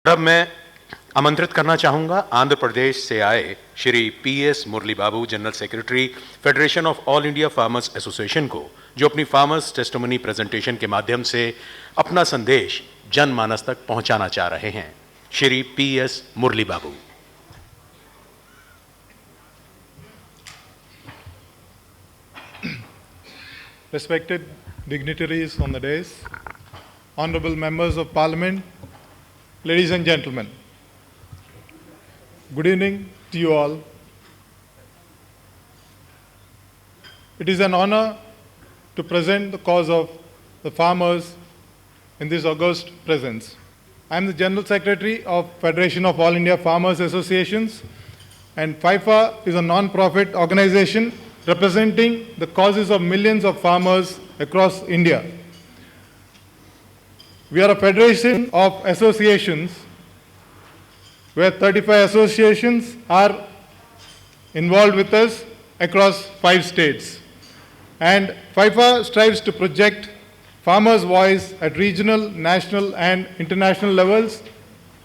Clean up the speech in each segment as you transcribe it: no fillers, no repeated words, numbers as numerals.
अब मैं आमंत्रित करना चाहूंगा आंध्र प्रदेश से आए Shri PS Murali Babu, general secretary federation of all India farmers association को, जो अपनी फार्मर्स टेस्टिमनी प्रेजेंटेशन के माध्यम से अपना संदेश जनमानस तक पहुंचाना चाह रहे हैं। Shri PS Murali Babu. Respected dignitaries on the dais, honorable members of parliament, ladies and gentlemen, good evening to you all. It is an honor to present the cause of the farmers in this august presence. I am the General Secretary of Federation of All India Farmers Associations, and FIFA is a non-profit organization representing the causes of millions of farmers across India. We are a federation of associations where 35 associations are involved with us across 5 states. And FIFA strives to project farmers' voice at regional, national and international levels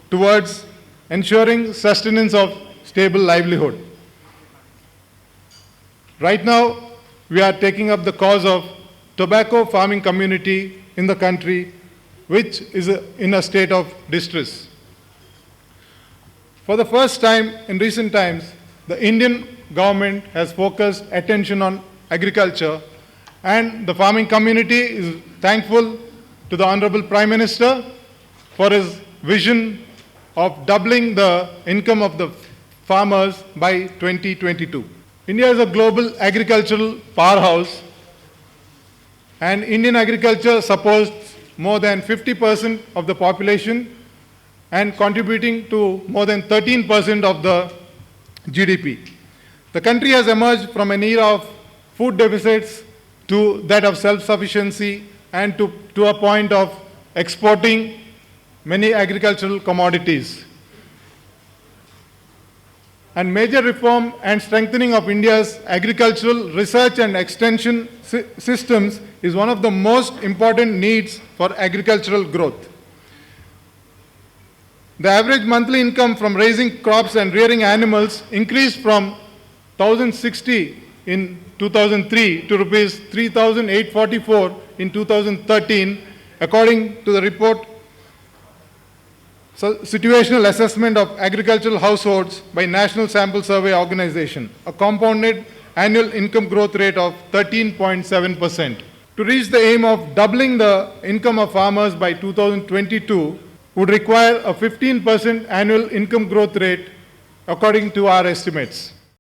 towards ensuring sustenance of stable livelihood. Right now, we are taking up the cause of tobacco farming community in the country, which is in a state of distress. For the first time in recent times, the Indian government has focused attention on agriculture, and the farming community is thankful to the Honorable Prime Minister for his vision of doubling the income of the farmers by 2022. India is a global agricultural powerhouse, and Indian agriculture supports more than 50% of the population and contributing to more than 13% of the GDP. The country has emerged from an era of food deficits to that of self-sufficiency and to a point of exporting many agricultural commodities. And major reform and strengthening of India's agricultural research and extension systems is one of the most important needs for agricultural growth. The average monthly income from raising crops and rearing animals increased from 1,060 in 2003 to rupees 3,844 in 2013, according to the report Situational Assessment of Agricultural Households by National Sample Survey Organization, a compounded annual income growth rate of 13.7%. To reach the aim of doubling the income of farmers by 2022 would require a 15% annual income growth rate according to our estimates.